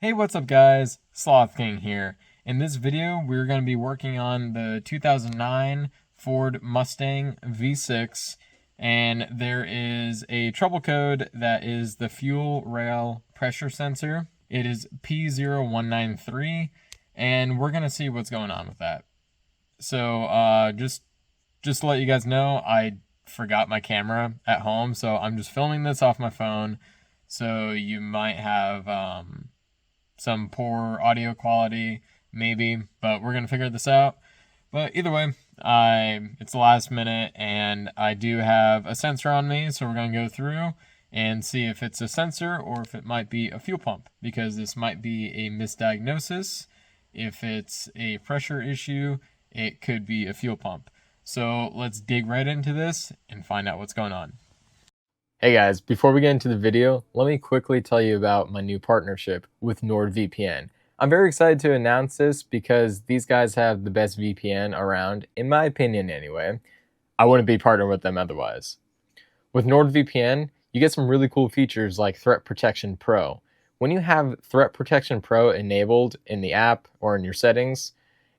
Hey, what's up guys? Sloth King here. In this video, we're going to be working on the 2009 Ford Mustang V6, and there is a trouble code that is the fuel rail pressure sensor. It is P0193, and we're going to see what's going on with that. So just to let you guys know, I forgot my camera at home, so I'm just filming this off my phone. So you might have some poor audio quality, maybe, but we're gonna figure this out. But either way, it's the last minute, and I do have a sensor on me, so we're gonna go through and see if it's a sensor or if it might be a fuel pump, because this might be a misdiagnosis. If it's a pressure issue, it could be a fuel pump. So let's dig right into this and find out what's going on. Hey guys, before we get into the video, let me quickly tell you about my new partnership with NordVPN. I'm very excited to announce this because these guys have the best VPN around, in my opinion anyway. I wouldn't be partnered with them otherwise. With NordVPN, you get some really cool features like Threat Protection Pro. When you have Threat Protection Pro enabled in the app or in your settings,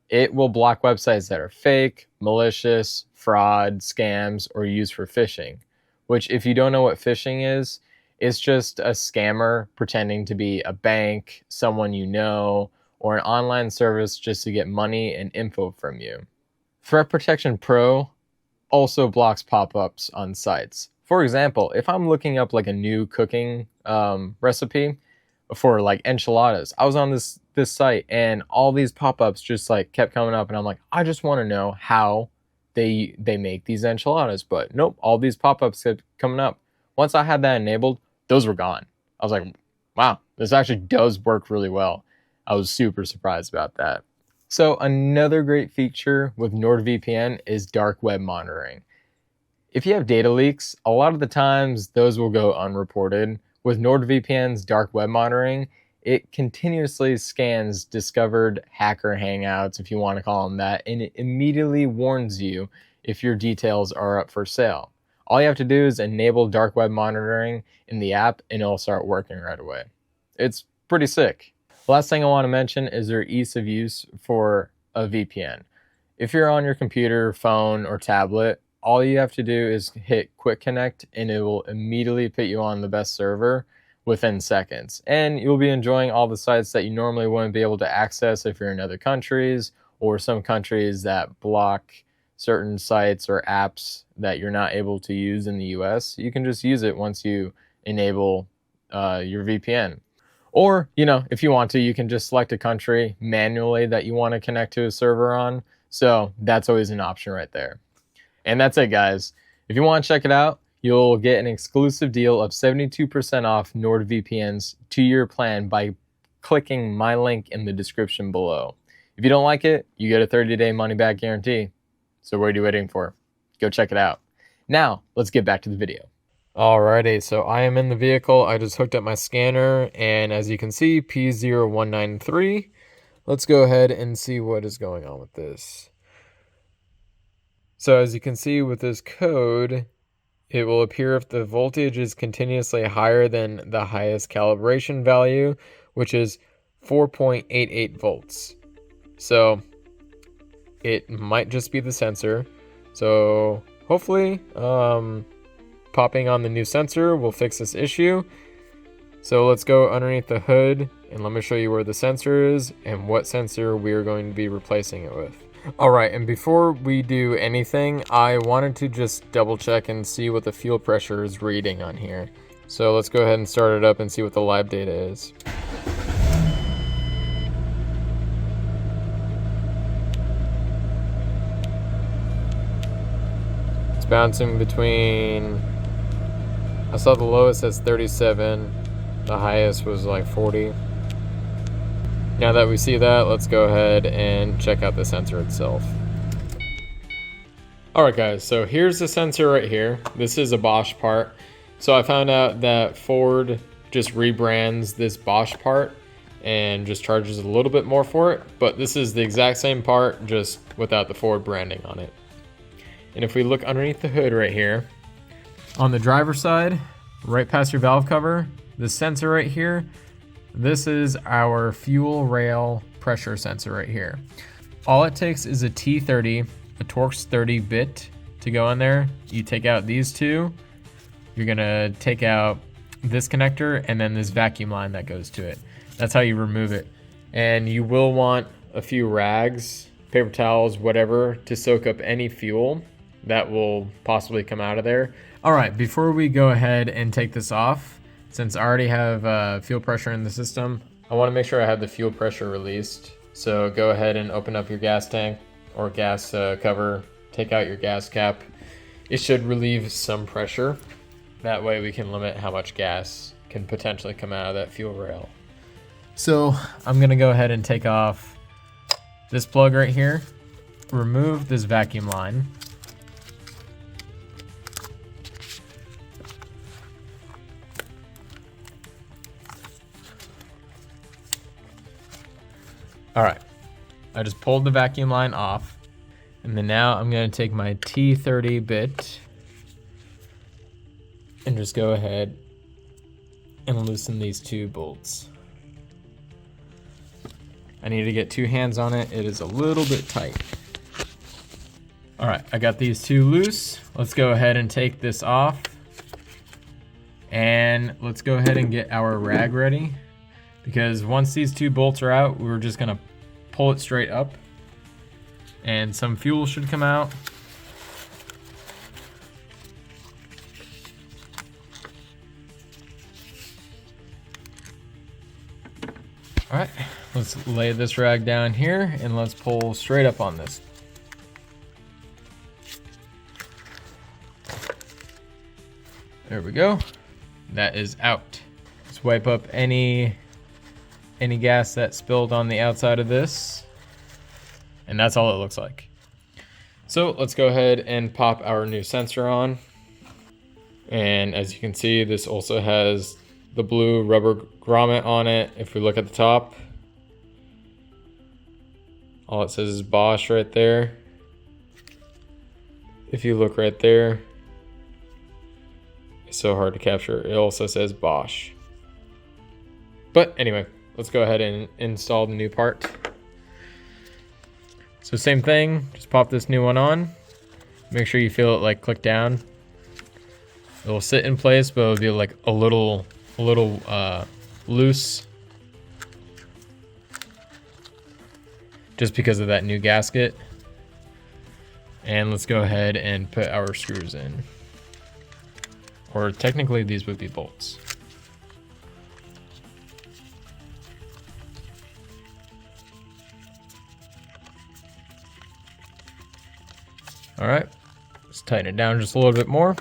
it will block websites that are fake, malicious, fraud, scams, or used for phishing. Which, if you don't know what phishing is, it's just a scammer pretending to be a bank, someone you know, or an online service just to get money and info from you. Threat Protection Pro also blocks pop-ups on sites. For example, if I'm looking up like a new cooking recipe for like enchiladas, I was on this site and all these pop-ups just like kept coming up, and I'm like, I just want to know how they make these enchiladas, but nope, all these pop-ups kept coming up. Once I had that enabled, those were gone. I was like, wow, this actually does work really well. I was super surprised about that. So another great feature with NordVPN is dark web monitoring. If you have data leaks, a lot of the times those will go unreported. With NordVPN's dark web monitoring, it continuously scans discovered hacker hangouts, if you want to call them that, and it immediately warns you if your details are up for sale. All you have to do is enable dark web monitoring in the app and it'll start working right away. It's pretty sick. The last thing I want to mention is their ease of use for a VPN. If you're on your computer, phone, or tablet, all you have to do is hit Quick Connect and it will immediately put you on the best server within seconds, and you'll be enjoying all the sites that you normally wouldn't be able to access if you're in other countries, or some countries that block certain sites or apps that you're not able to use in the US. You can just use it once you enable your VPN. Or, if you want to, you can just select a country manually that you want to connect to a server on. So that's always an option right there. And that's it, guys. If you want to check it out, you'll get an exclusive deal of 72% off NordVPN's 2-year plan by clicking my link in the description below. If you don't like it, you get a 30-day money-back guarantee. So what are you waiting for? Go check it out. Now, let's get back to the video. Alrighty, so I am in the vehicle. I just hooked up my scanner, and as you can see, P0193. Let's go ahead and see what is going on with this. So as you can see with this code, it will appear if the voltage is continuously higher than the highest calibration value, which is 4.88 volts. So it might just be the sensor. So hopefully popping on the new sensor will fix this issue. So let's go underneath the hood and let me show you where the sensor is and what sensor we are going to be replacing it with. Alright, and before we do anything, I wanted to just double check and see what the fuel pressure is reading on here. So let's go ahead and start it up and see what the live data is. It's bouncing between, I saw the lowest as 37, the highest was like 40. Now that we see that, let's go ahead and check out the sensor itself. Alright guys, so here's the sensor right here. This is a Bosch part. So I found out that Ford just rebrands this Bosch part and just charges a little bit more for it, but this is the exact same part, just without the Ford branding on it. And if we look underneath the hood right here, on the driver's side, right past your valve cover, the sensor right here This is our fuel rail pressure sensor right here. All it takes is a T30, a Torx 30 bit to go in there. You take out these two, you're gonna take out this connector and then this vacuum line that goes to it. That's how you remove it. And you will want a few rags, paper towels, whatever, to soak up any fuel that will possibly come out of there. All right, before we go ahead and take this off, since I already have fuel pressure in the system, I wanna make sure I have the fuel pressure released. So go ahead and open up your gas tank or gas cover, take out your gas cap. It should relieve some pressure. That way we can limit how much gas can potentially come out of that fuel rail. So I'm gonna go ahead and take off this plug right here, remove this vacuum line. All right, I just pulled the vacuum line off. And then now I'm gonna take my T30 bit and just go ahead and loosen these two bolts. I need to get two hands on it. It is a little bit tight. All right, I got these two loose. Let's go ahead and take this off. And let's go ahead and get our rag ready, because once these two bolts are out, we're just gonna pull it straight up and some fuel should come out. All right, let's lay this rag down here and let's pull straight up on this. There we go. That is out. Let's wipe up any gas that spilled on the outside of this. And that's all it looks like. So let's go ahead and pop our new sensor on. And as you can see, this also has the blue rubber grommet on it. If we look at the top, all it says is Bosch right there. If you look right there, it's so hard to capture. It also says Bosch. But anyway, let's go ahead and install the new part. So same thing, just pop this new one on. Make sure you feel it like click down. It will sit in place, but it'll be like a little loose. Just because of that new gasket. And let's go ahead and put our screws in. Or technically these would be bolts. All right, let's tighten it down just a little bit more.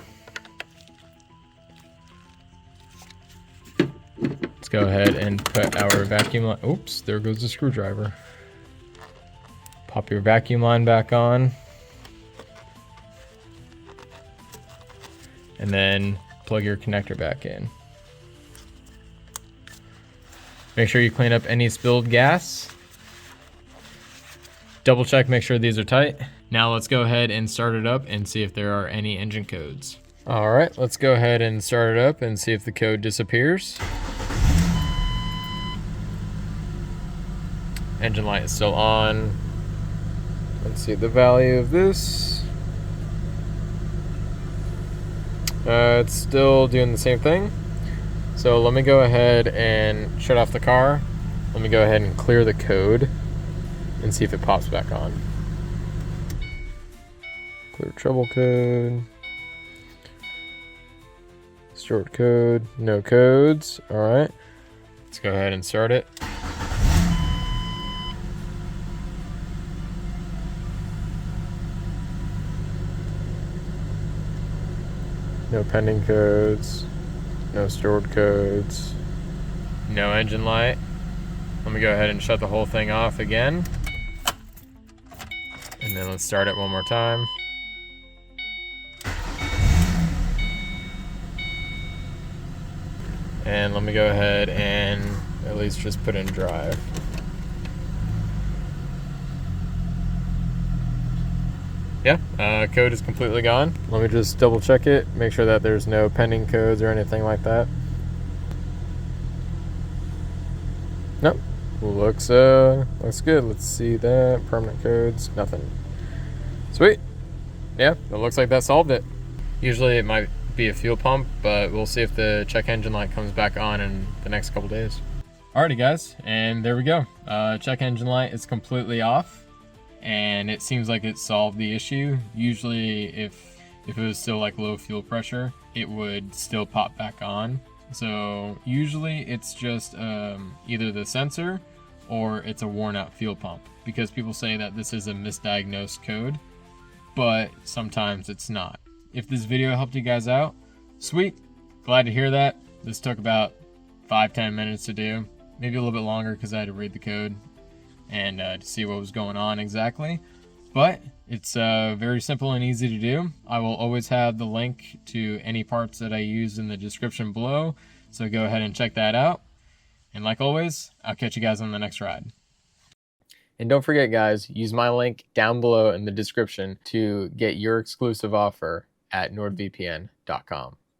Let's go ahead and put our vacuum line. Oops, there goes the screwdriver. Pop your vacuum line back on. And then plug your connector back in. Make sure you clean up any spilled gas. Double check, make sure these are tight. Now let's go ahead and start it up and see if there are any engine codes. All right, let's go ahead and start it up and see if the code disappears. Engine light is still on. Let's see the value of this. It's still doing the same thing. So let me go ahead and shut off the car. Let me go ahead and clear the code and see if it pops back on. Clear trouble code. Stored code, no codes. All right, let's go ahead and start it. No pending codes, no stored codes, no engine light. Let me go ahead and shut the whole thing off again. And then let's start it one more time. And let me go ahead and at least just put in drive. Yeah, code is completely gone. Let me just double check it, make sure that there's no pending codes or anything like that. Looks good. Let's see that. Permanent codes, nothing. Sweet. Yeah, it looks like that solved it. Usually it might be a fuel pump, but we'll see if the check engine light comes back on in the next couple days. Alrighty guys, and there we go. Check engine light is completely off, and it seems like it solved the issue. Usually if it was still like low fuel pressure, it would still pop back on. So usually it's just either the sensor or it's a worn out fuel pump, because people say that this is a misdiagnosed code, but sometimes it's not. If this video helped you guys out, sweet, glad to hear that. This took about 5-10 minutes to do, maybe a little bit longer because I had to read the code and to see what was going on exactly. But it's very simple and easy to do. I will always have the link to any parts that I use in the description below, so go ahead and check that out. And like always, I'll catch you guys on the next ride. And don't forget guys, use my link down below in the description to get your exclusive offer at nordvpn.com.